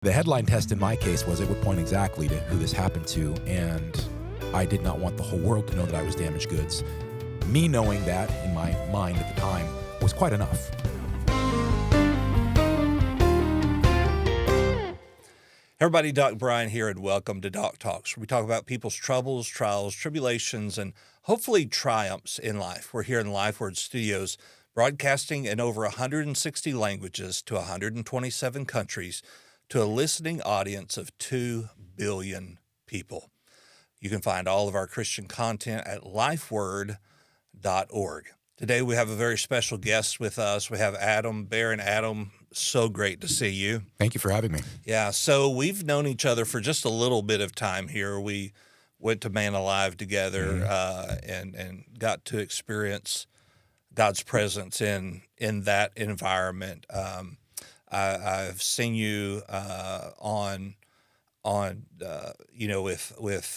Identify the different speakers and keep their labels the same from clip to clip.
Speaker 1: The headline test in my case was it would point exactly to who this happened to, and I did not want the whole world to know that I was damaged goods. Me knowing that in my mind at the time was quite enough.
Speaker 2: Hey everybody, Doc Brian here, and welcome to Doc Talks, where we talk about people's troubles, trials, tribulations, and hopefully triumphs in life. We're here in LifeWord Studios, broadcasting in over 160 languages to 127 countries to a listening audience of 2 billion people. You can find all of our Christian content at lifeword.org. Today we have a very special guest with us. We have Barron. Adam, so great to see you.
Speaker 1: Thank you for having me.
Speaker 2: Yeah, so we've known each other for just a little bit of time here. We went to Man Alive together and got to experience God's presence in that environment. I've seen you on with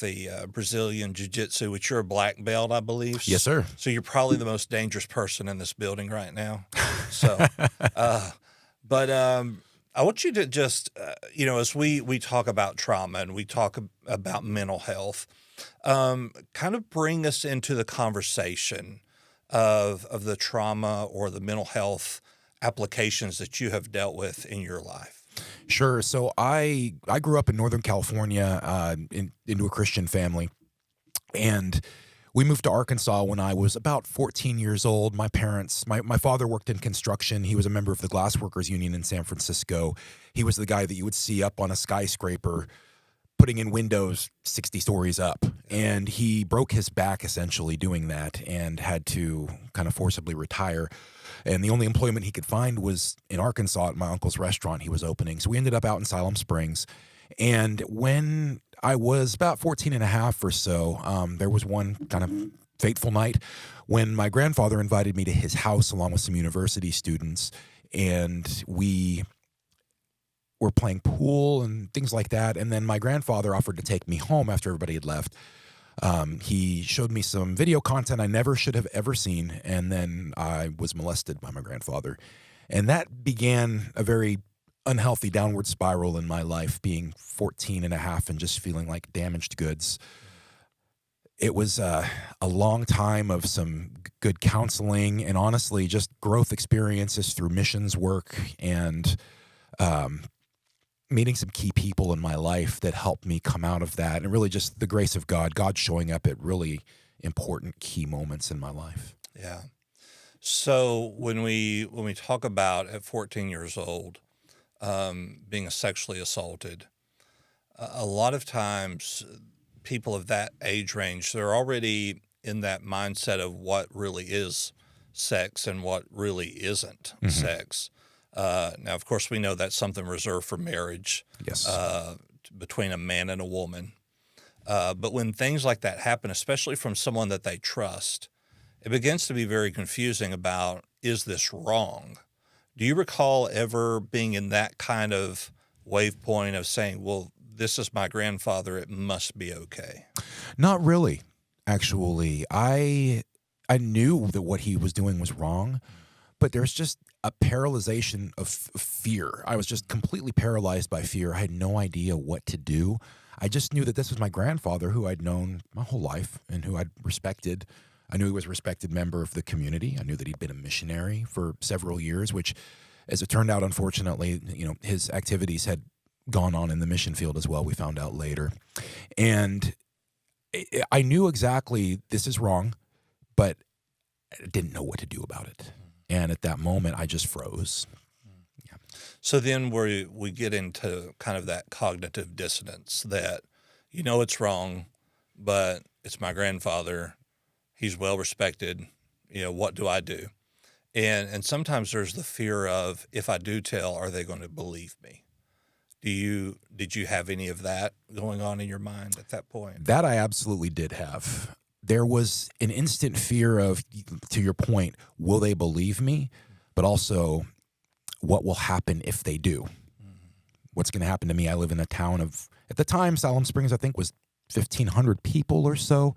Speaker 2: the Brazilian Jiu-Jitsu, which you're a black belt, I believe.
Speaker 1: Yes, sir.
Speaker 2: So you're probably the most dangerous person in this building right now. So, but I want you to just, as we talk about trauma and we talk about mental health, kind of bring us into the conversation of the trauma or the mental health applications that you have dealt with in your life.
Speaker 1: Sure. So I grew up in Northern California into a Christian family, and we moved to Arkansas when I was about 14 years old. My father worked in construction. He was a member of the Glassworkers Union in San Francisco. He was the guy that you would see up on a skyscraper putting in windows 60 stories up. And he broke his back essentially doing that and had to kind of forcibly retire. And the only employment he could find was in Arkansas at my uncle's restaurant he was opening. So we ended up out in Siloam Springs. And when I was about 14 and a half or so, there was one kind of fateful night when my grandfather invited me to his house along with some university students. And we were playing pool and things like that. And then my grandfather offered to take me home after everybody had left. He showed me some video content I never should have ever seen, and then I was molested by my grandfather. And that began a very unhealthy downward spiral in my life, being 14 and a half and just feeling like damaged goods. It was a long time of some good counseling and honestly just growth experiences through missions work and meeting some key people in my life that helped me come out of that, and really just the grace of God showing up at really important key moments in my life.
Speaker 2: Yeah. So when we talk about at 14 years old being sexually assaulted, a lot of times people of that age range, they're already in that mindset of what really is sex and what really isn't sex. Now, of course, we know that's something reserved for marriage.
Speaker 1: Yes.
Speaker 2: Between a man and a woman. But when things like that happen, especially from someone that they trust, it begins to be very confusing about, is this wrong? Do you recall ever being in that kind of wave point of saying, well, this is my grandfather, it must be okay?
Speaker 1: Not really, actually. I knew that what he was doing was wrong, but there's just a paralyzation of fear. I was just completely paralyzed by fear. I had no idea what to do. I just knew that this was my grandfather, who I'd known my whole life and who I'd respected. I knew he was a respected member of the community. I knew that he'd been a missionary for several years, which, as it turned out, unfortunately, his activities had gone on in the mission field as well. We found out later. And I knew exactly this is wrong, but I didn't know what to do about it. And at that moment, I just froze. Yeah.
Speaker 2: So then we get into kind of that cognitive dissonance that, it's wrong, but it's my grandfather. He's well respected. What do I do? And sometimes there's the fear of, if I do tell, are they going to believe me? Did you have any of that going on in your mind at that point?
Speaker 1: That I absolutely did have. There was an instant fear of, to your point, will they believe me? But also, what will happen if they do? What's going to happen to me? I live in a town of, at the time, Siloam Springs, I think, was 1,500 people or so.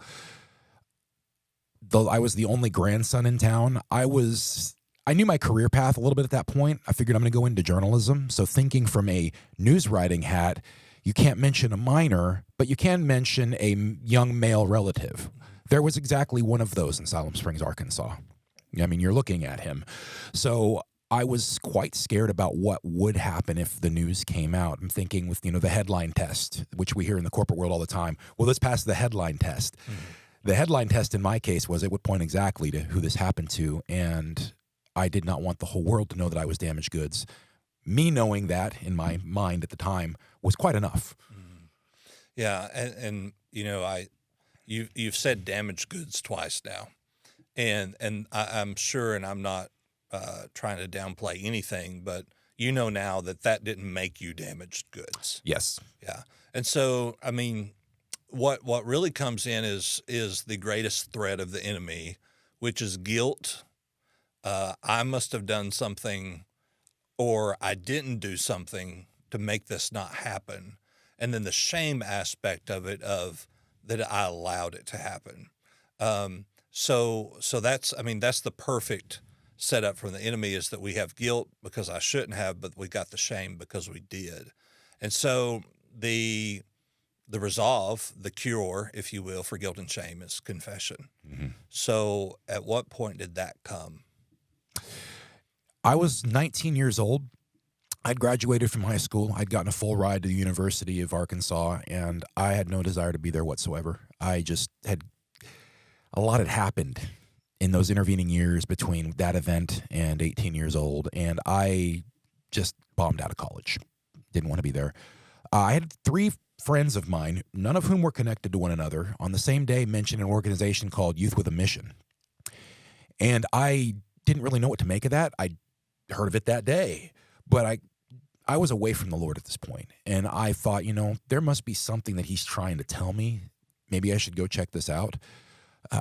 Speaker 1: Though I was the only grandson in town, I was I knew my career path a little bit at that point. I figured I'm going to go into journalism. So thinking from a news writing hat, you can't mention a minor, but you can mention a young male relative. There was exactly one of those in Siloam Springs, Arkansas. I mean, you're looking at him. So I was quite scared about what would happen if the news came out. I'm thinking with, the headline test, which we hear in the corporate world all the time. Well, let's pass the headline test. Mm-hmm. The headline test in my case was it would point exactly to who this happened to, and I did not want the whole world to know that I was damaged goods. Me knowing that in my mind at the time was quite enough.
Speaker 2: Mm-hmm. Yeah, and you've said damaged goods twice now, and I'm sure, and I'm not trying to downplay anything, but now that didn't make you damaged goods.
Speaker 1: Yes.
Speaker 2: Yeah. And so, I mean, what really comes in is the greatest threat of the enemy, which is guilt. I must have done something, or I didn't do something to make this not happen. And then the shame aspect of it, of that I allowed it to happen. So that's the perfect setup from the enemy, is that we have guilt because I shouldn't have, but we got the shame because we did. And so the resolve, the cure, if you will, for guilt and shame is confession. Mm-hmm. So at what point did that come?
Speaker 1: I was 19 years old. I'd graduated from high school. I'd gotten a full ride to the University of Arkansas, and I had no desire to be there whatsoever. A lot had happened in those intervening years between that event and 18 years old, and I just bombed out of college. Didn't want to be there. I had 3 friends of mine, none of whom were connected to one another, on the same day mentioned an organization called Youth with a Mission. And I didn't really know what to make of that. I heard of it that day, but I was away from the Lord at this point, and I thought, there must be something that he's trying to tell me. Maybe I should go check this out.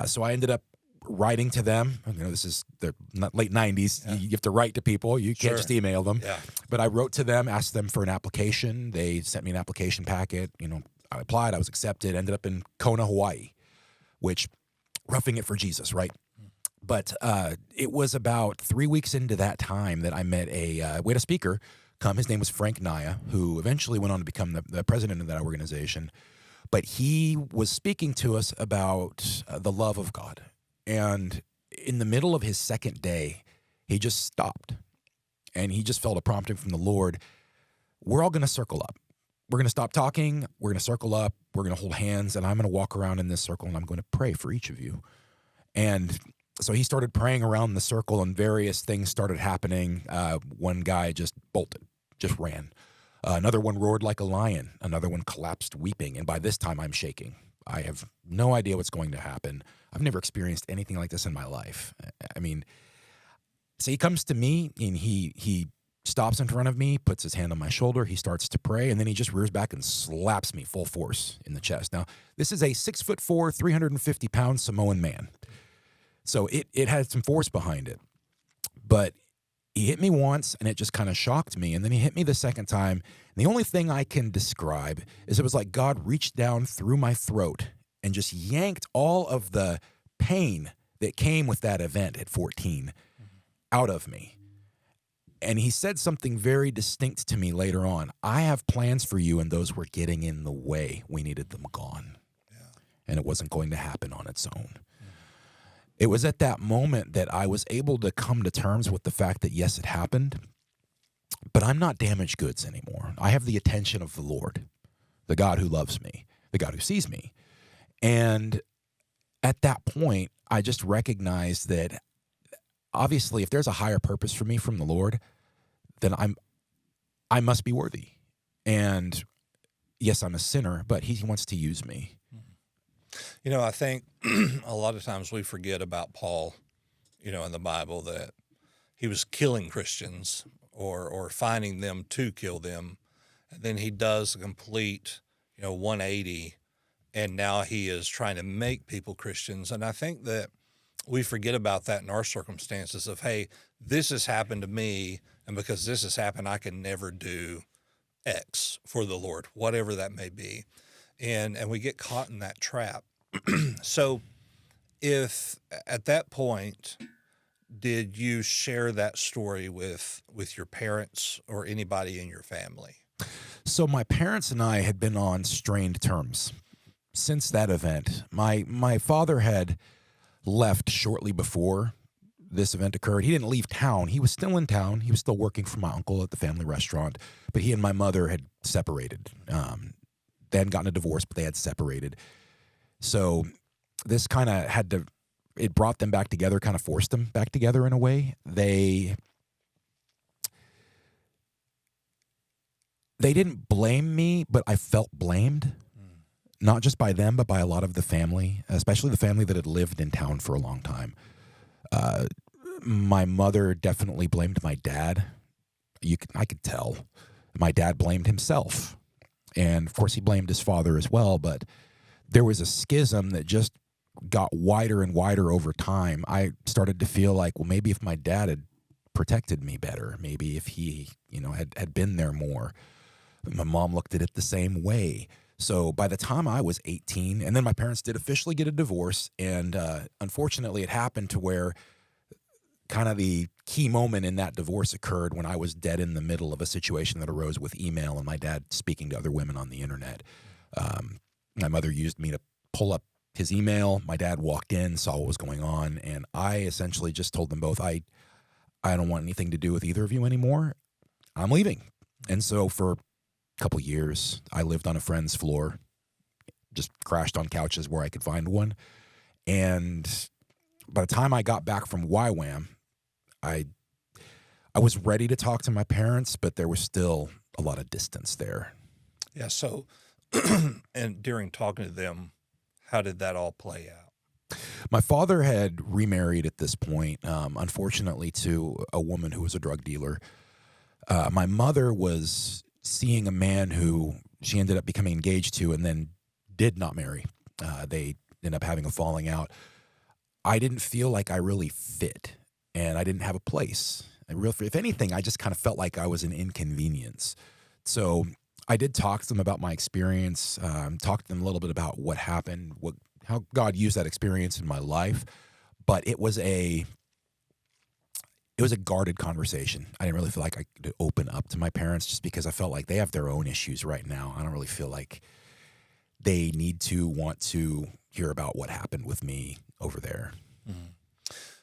Speaker 1: So I ended up writing to them. This is the late 90s. Yeah. You have to write to people. You can't just email them. Yeah. But I wrote to them, asked them for an application. They sent me an application packet. I applied. I was accepted. Ended up in Kona, Hawaii, which, roughing it for Jesus, right? But it was about 3 weeks into that time that I met we had a speaker come. His name was Frank Naya, who eventually went on to become the president of that organization. But he was speaking to us about the love of God. And in the middle of his second day, he just stopped. And he just felt a prompting from the Lord. We're all going to circle up. We're going to stop talking. We're going to circle up. We're going to hold hands. And I'm going to walk around in this circle, and I'm going to pray for each of you. And so he started praying around the circle, and various things started happening. One guy just bolted, just ran. Another one roared like a lion. Another one collapsed weeping. And by this time, I'm shaking. I have no idea what's going to happen. I've never experienced anything like this in my life. So he comes to me, and he stops in front of me, puts his hand on my shoulder. He starts to pray, and then he just rears back and slaps me full force in the chest. Now, this is a 6'4", 350-pound Samoan man. So it had some force behind it. But he hit me once, and it just kind of shocked me. And then he hit me the second time. And the only thing I can describe is it was like God reached down through my throat and just yanked all of the pain that came with that event at 14 out of me. And he said something very distinct to me later on. I have plans for you, and those were getting in the way. We needed them gone. Yeah. And it wasn't going to happen on its own. It was at that moment that I was able to come to terms with the fact that, yes, it happened, but I'm not damaged goods anymore. I have the attention of the Lord, the God who loves me, the God who sees me. And at that point, I just recognized that, obviously, if there's a higher purpose for me from the Lord, then I must be worthy. And yes, I'm a sinner, but he wants to use me.
Speaker 2: I think a lot of times we forget about Paul, in the Bible, that he was killing Christians or finding them to kill them. And then he does a complete, 180, and now he is trying to make people Christians. And I think that we forget about that in our circumstances of, hey, this has happened to me, and because this has happened, I can never do X for the Lord, whatever that may be. And we get caught in that trap. So if at that point, did you share that story with your parents or anybody in your family?
Speaker 1: So my parents and I had been on strained terms since that event. My father had left shortly before this event occurred. He didn't leave town. He was still in town. He was still working for my uncle at the family restaurant, but he and my mother had separated. They hadn't gotten a divorce, but they had separated. So this kind of it brought them back together, kind of forced them back together in a way. They didn't blame me, but I felt blamed, not just by them, but by a lot of the family, especially the family that had lived in town for a long time. My mother definitely blamed my dad. I could tell. My dad blamed himself. And of course he blamed his father as well, but there was a schism that just got wider and wider over time. I started to feel like, well, maybe if my dad had protected me better, maybe if he, had been there more. My mom looked at it the same way. So by the time I was 18, and then my parents did officially get a divorce, and unfortunately it happened to where kind of the key moment in that divorce occurred when I was dead in the middle of a situation that arose with email and my dad speaking to other women on the internet. My mother used me to pull up his email. My dad walked in, saw what was going on, and I essentially just told them both, I don't want anything to do with either of you anymore. I'm leaving. And so for a couple years, I lived on a friend's floor, just crashed on couches where I could find one. And by the time I got back from YWAM, I was ready to talk to my parents, but there was still a lot of distance there.
Speaker 2: Yeah. So, and during talking to them, how did that all play out?
Speaker 1: My father had remarried at this point, unfortunately, to a woman who was a drug dealer. My mother was seeing a man who she ended up becoming engaged to and then did not marry. They ended up having a falling out. I didn't feel like I really fit, and I didn't have a place. If anything, I just kind of felt like I was an inconvenience. So I did talk to them about my experience, talked to them a little bit about what happened, how God used that experience in my life. But it was a guarded conversation. I didn't really feel like I could open up to my parents just because I felt like they have their own issues right now. I don't really feel like they want to hear about what happened with me over there.
Speaker 2: Mm-hmm.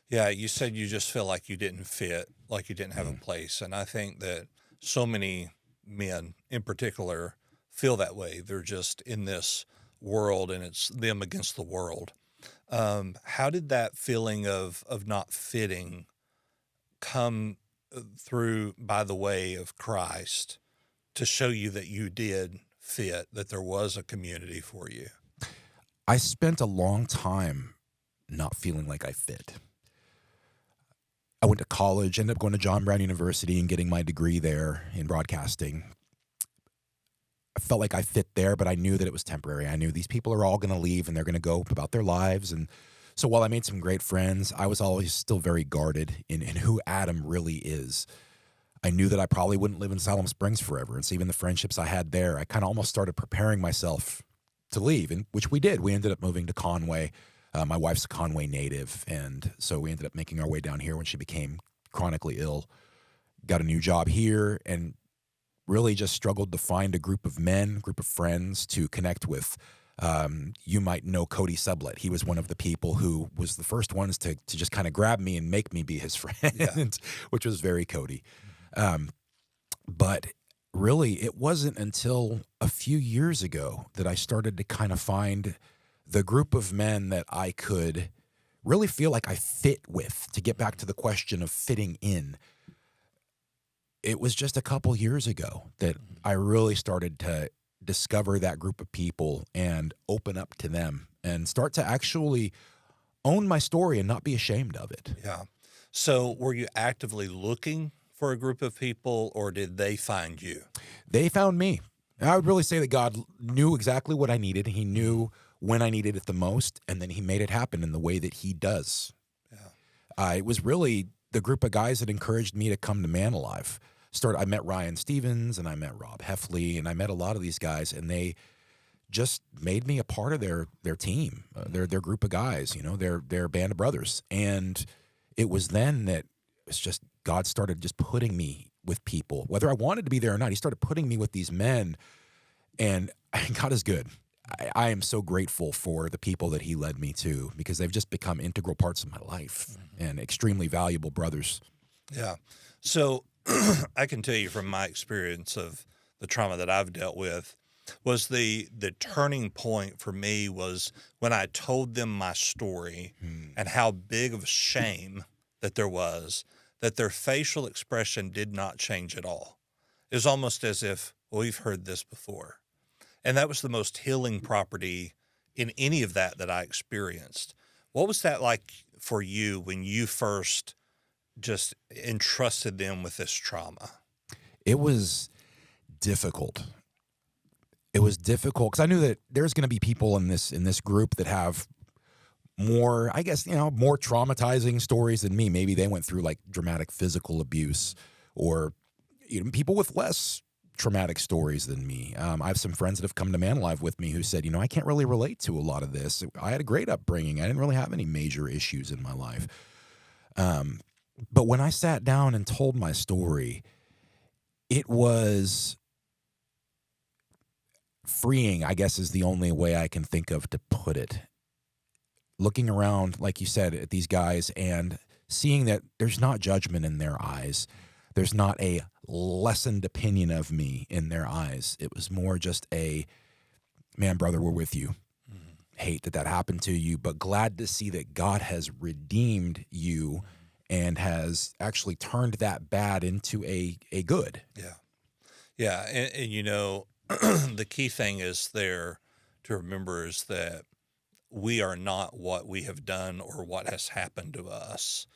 Speaker 2: Yeah, you said you just feel like you didn't fit, like you didn't have a place. And I think that so many men in particular feel that way. They're just in this world and it's them against the world. How did that feeling of not fitting come through by the way of Christ to show you that you did fit, that there was a community for you?
Speaker 1: I spent a long time not feeling like I fit. I went to college, ended up going to John Brown University and getting my degree there in broadcasting. I felt like I fit there, but I knew that it was temporary. I knew these people are all going to leave and they're going to go about their lives. And so while I made some great friends, I was always still very guarded in who Adam really is. I knew that I probably wouldn't live in Salem Springs forever. And so even the friendships I had there, I kind of almost started preparing myself to leave, and which we did. We ended up moving to Conway. My wife's a Conway native, and so we ended up making our way down here when she became chronically ill. Got a new job here, and really just struggled to find a group of friends to connect with. You might know Cody Sublett. He was one of the people who was the first ones to just kind of grab me and make me be his friend, which was very Cody. But really, it wasn't until a few years ago that I started to kind of find the group of men that I could really feel like I fit with, to get back to the question of fitting in. It was just a couple years ago that I really started to discover that group of people and open up to them and start to actually own my story and not be ashamed of it.
Speaker 2: Yeah. So were you actively looking for a group of people, or did they find you?
Speaker 1: They found me. I would really say that God knew exactly what I needed. He knew when I needed it the most, and then he made it happen in the way that he does. Yeah. It was really the group of guys that encouraged me to come to Man Alive. I met Ryan Stevens, and I met Rob Heffley, and I met a lot of these guys, and they just made me a part of their team, their group of guys, their band of brothers. And it was then that it's just God started just putting me with people, whether I wanted to be there or not. He started putting me with these men, and God is good. I am so grateful for the people that He led me to, because they've just become integral parts of my life and extremely valuable brothers.
Speaker 2: Yeah. So I can tell you from my experience of the trauma that I've dealt with, was the turning point for me was when I told them my story and how big of a shame that there was, that their facial expression did not change at all. It was almost as if, well, we've heard this before. And that was the most healing property in any of that I experienced. What was that like for you when you first just entrusted them with this trauma?
Speaker 1: It was difficult. It was difficult because I knew that there's going to be people in this group that have more, I guess, more traumatizing stories than me. Maybe they went through like dramatic physical abuse, or people with less traumatic stories than me. I have some friends that have come to Man Alive with me who said, I can't really relate to a lot of this. I had a great upbringing. I didn't really have any major issues in my life. But when I sat down and told my story, it was freeing, I guess, is the only way I can think of to put it. Looking around, like you said, at these guys and seeing that there's not judgment in their eyes. There's not a lessened opinion of me in their eyes. It was more just a, man, brother, we're with you. Hate that happened to you, but glad to see that God has redeemed you and has actually turned that bad into a good.
Speaker 2: Yeah. Yeah. And the key thing is there to remember is that we are not what we have done or what has happened to us.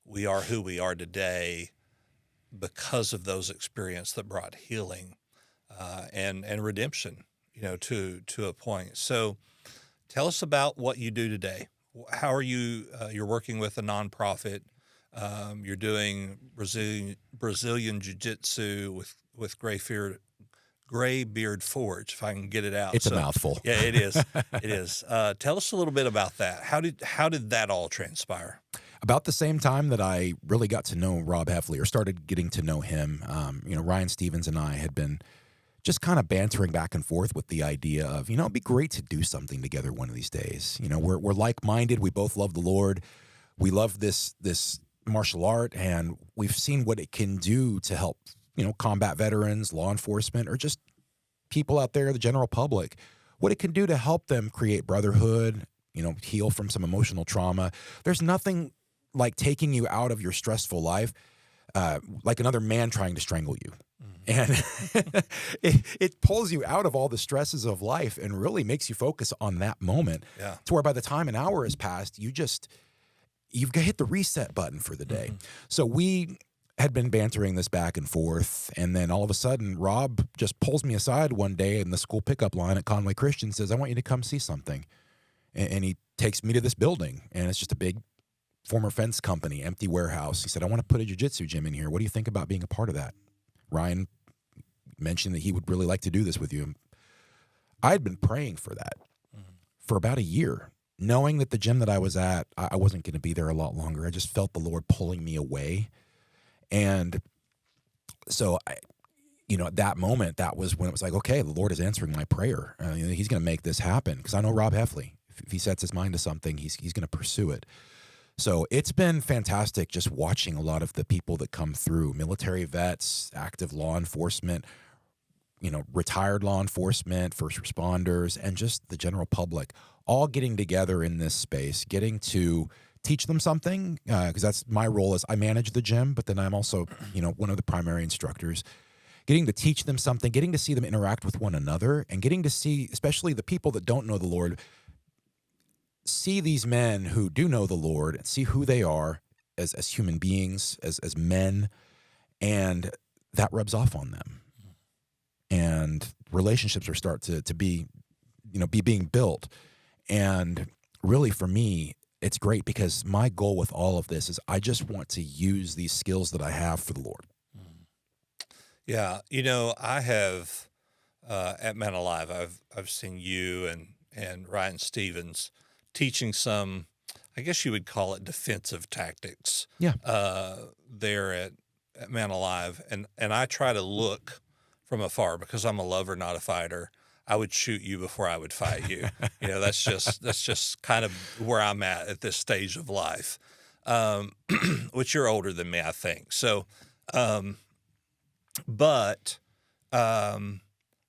Speaker 2: We are who we are today because of those experiences that brought healing and redemption, to a point. So tell us about what you do today. How are you? You're working with a nonprofit. You're doing Brazilian Jiu-Jitsu with Graybeard Forge, if I can get it out.
Speaker 1: It's a mouthful.
Speaker 2: Yeah, it is. It is. Tell us a little bit about that. How did that all transpire?
Speaker 1: About the same time that I really got to know Rob Heffley, or started getting to know him, Ryan Stevens and I had been just kind of bantering back and forth with the idea of, it'd be great to do something together one of these days. We're like-minded. We both love the Lord. We love this martial art, and we've seen what it can do to help, combat veterans, law enforcement, or just people out there, the general public, what it can do to help them create brotherhood, heal from some emotional trauma. There's nothing like taking you out of your stressful life, like another man trying to strangle you. And it pulls you out of all the stresses of life and really makes you focus on that moment.
Speaker 2: Yeah.
Speaker 1: To where by the time an hour has passed, you've hit the reset button for the day. So we had been bantering this back and forth, and then all of a sudden, Rob just pulls me aside one day in the school pickup line at Conway Christian, says, I want you to come see something. And he takes me to this building, and it's just a big former fence company, empty warehouse. He said, I want to put a jiu-jitsu gym in here. What do you think about being a part of that? Ryan mentioned that he would really like to do this with you. I had been praying for that for about a year, knowing that the gym that I was at, I wasn't going to be there a lot longer. I just felt the Lord pulling me away. And so, at that moment, that was when it was like, okay, the Lord is answering my prayer. He's going to make this happen, because I know Rob Heffley. If he sets his mind to something, he's going to pursue it. So it's been fantastic just watching a lot of the people that come through, military vets, active law enforcement, retired law enforcement, first responders, and just the general public, all getting together in this space, getting to teach them something, because that's my role. As I manage the gym, but then I'm also, one of the primary instructors, getting to teach them something, getting to see them interact with one another, and getting to see, especially the people that don't know the Lord, see these men who do know the Lord and see who they are as human beings, as men, and that rubs off on them. And relationships are start to be being built. And really for me, it's great, because my goal with all of this is I just want to use these skills that I have for the Lord.
Speaker 2: Yeah. I have, at Man Alive, I've seen you and Ryan Stevens teaching some I guess you would call it defensive tactics.
Speaker 1: Yeah.
Speaker 2: There at Man Alive, and I try to look from afar because I'm a lover, not a fighter. I would shoot you before I would fight you. That's just kind of where I'm at this stage of life. Um, which you're older than me, I think. So, um, but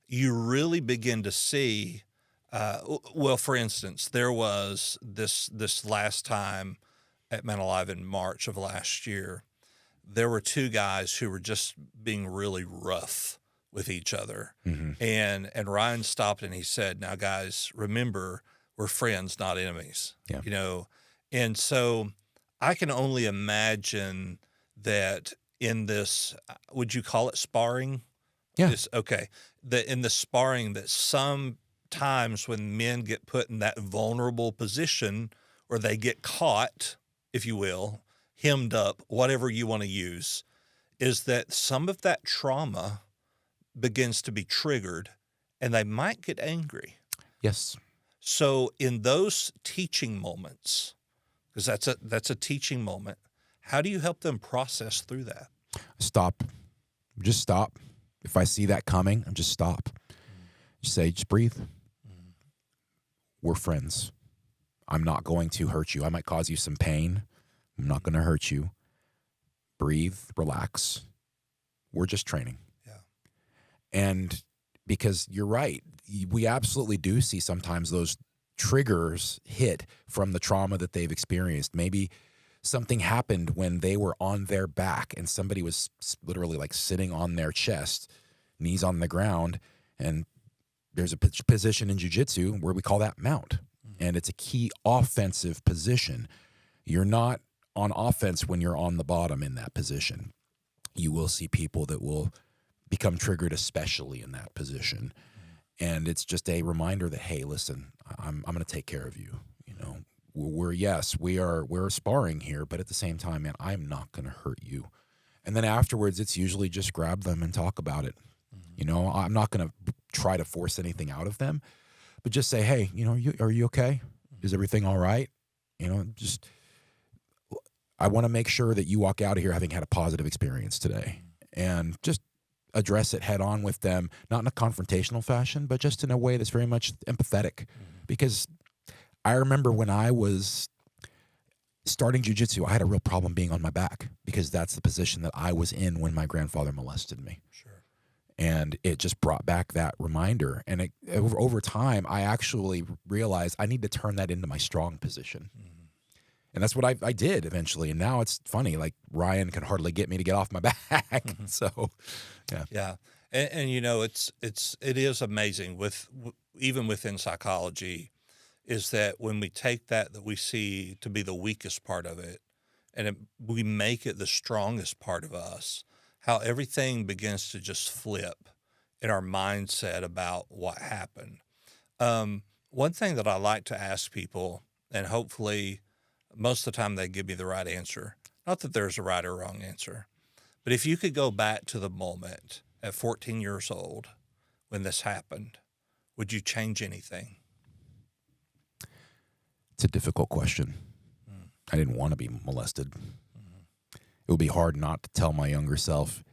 Speaker 2: you really begin to see. Well, for instance, there was this last time at Man Alive in March of last year. There were two guys who were just being really rough with each other,
Speaker 1: Hmm.
Speaker 2: and Ryan stopped and he said, "Now, guys, remember we're friends, not enemies."
Speaker 1: Yeah.
Speaker 2: And so I can only imagine that in this, would you call it sparring?
Speaker 1: Yeah.
Speaker 2: Okay. That in the sparring, that sometimes when men get put in that vulnerable position or they get caught, if you will, hemmed up, whatever you want to use, is that some of that trauma begins to be triggered and they might get angry.
Speaker 1: Yes.
Speaker 2: So in those teaching moments, because that's a teaching moment, how do you help them process through that?
Speaker 1: Stop. Just stop. If I see that coming, just stop. Just say, just breathe. We're friends. I'm not going to hurt you. I might cause you some pain. I'm not going to hurt you. Breathe, relax. We're just training.
Speaker 2: Yeah.
Speaker 1: And because you're right, we absolutely do see sometimes those triggers hit from the trauma that they've experienced. Maybe something happened when they were on their back and somebody was literally like sitting on their chest, knees on the ground, and there's a position in jiu-jitsu where we call that mount. And it's a key offensive position. You're not on offense when you're on the bottom in that position. You will see people that will become triggered, especially in that position. And it's just a reminder that, hey, listen, I'm going to take care of you. We're sparring here, but at the same time, man, I'm not going to hurt you. And then afterwards, it's usually just grab them and talk about it. I'm not going to try to force anything out of them, but just say, hey, are you okay? Is everything all right? I want to make sure that you walk out of here having had a positive experience today, and just address it head on with them, not in a confrontational fashion, but just in a way that's very much empathetic. Because I remember when I was starting jiu-jitsu, I had a real problem being on my back because that's the position that I was in when my grandfather molested me.
Speaker 2: Sure.
Speaker 1: And it just brought back that reminder. And over time, I actually realized I need to turn that into my strong position. And that's what I did eventually. And now it's funny, like Ryan can hardly get me to get off my back. So, yeah.
Speaker 2: Yeah. And it is amazing even within psychology, is that when we take that we see to be the weakest part of it, and we make it the strongest part of us, how everything begins to just flip in our mindset about what happened. One thing that I like to ask people, and hopefully most of the time they give me the right answer, not that there's a right or wrong answer, but if you could go back to the moment at 14 years old when this happened, would you change anything?
Speaker 1: It's a difficult question. I didn't want to be molested. It would be hard not to tell my younger self,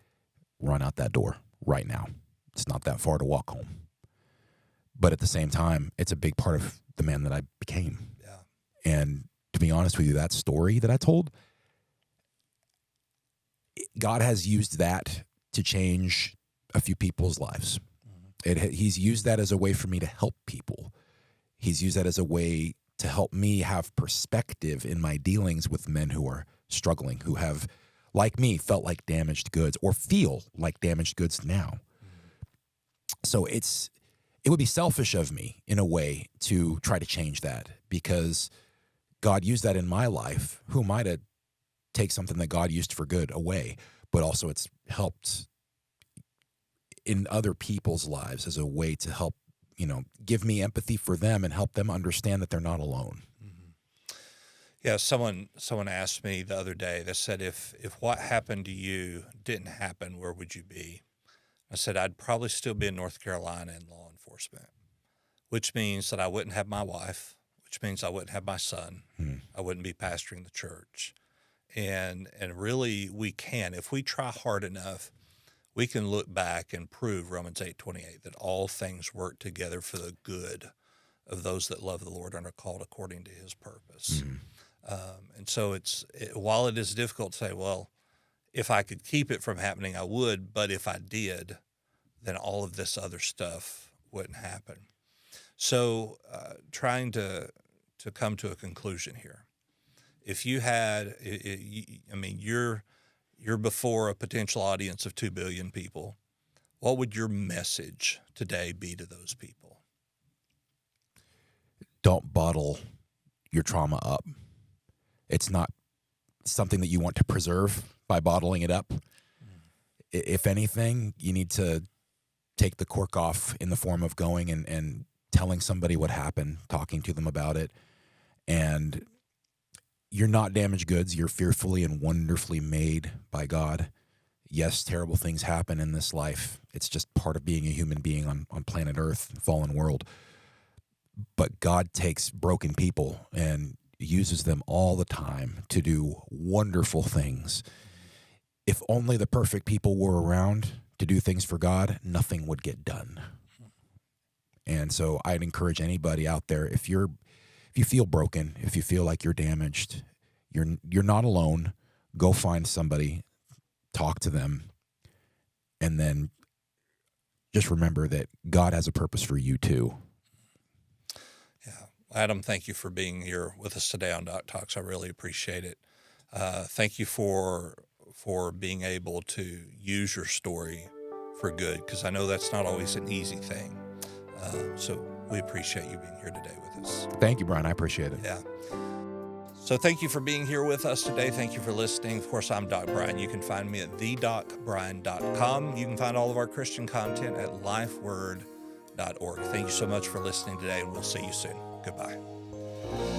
Speaker 1: run out that door right now. It's not that far to walk home. But at the same time, it's a big part of the man that I became.
Speaker 2: Yeah.
Speaker 1: And to be honest with you, that story that I told, God has used that to change a few people's lives. He's used that as a way for me to help people. He's used that as a way to help me have perspective in my dealings with men who are struggling, who have, like me, felt like damaged goods or feel like damaged goods now. So it would be selfish of me in a way to try to change that, because God used that in my life. Who am I to take something that God used for good away? But also it's helped in other people's lives as a way to help, give me empathy for them and help them understand that they're not alone.
Speaker 2: Yeah, someone asked me the other day, they said, if what happened to you didn't happen, where would you be? I said, I'd probably still be in North Carolina in law enforcement, which means that I wouldn't have my wife, which means I wouldn't have my son. I wouldn't be pastoring the church. And really we can, if we try hard enough, we can look back and prove Romans 8:28, that all things work together for the good of those that love the Lord and are called according to his purpose. And so while it is difficult to say, well, if I could keep it from happening, I would, but if I did, then all of this other stuff wouldn't happen. So trying to come to a conclusion here. If you had, you're before a potential audience of 2 billion people, what would your message today be to those people?
Speaker 1: Don't bottle your trauma up. It's not something that you want to preserve by bottling it up. If anything, you need to take the cork off in the form of going and telling somebody what happened, talking to them about it. And you're not damaged goods. You're fearfully and wonderfully made by God. Yes, terrible things happen in this life. It's just part of being a human being on planet Earth, fallen world. But God takes broken people and uses them all the time to do wonderful things. If only the perfect people were around to do things for God, nothing would get done. And so I'd encourage anybody out there, if you feel broken, if you feel like you're damaged, you're not alone. Go find somebody, talk to them, and then just remember that God has a purpose for you too.
Speaker 2: Yeah. Adam, thank you for being here with us today on Doc Talks. I really appreciate it. Thank you for being able to use your story for good, because I know that's not always an easy thing. So we appreciate you being here today with us.
Speaker 1: Thank you, Brian. I appreciate it.
Speaker 2: Yeah. So thank you for being here with us today. Thank you for listening. Of course, I'm Doc Brian. You can find me at thedocbrian.com. You can find all of our Christian content at lifeword.org. Thank you so much for listening today, and we'll see you soon. Goodbye.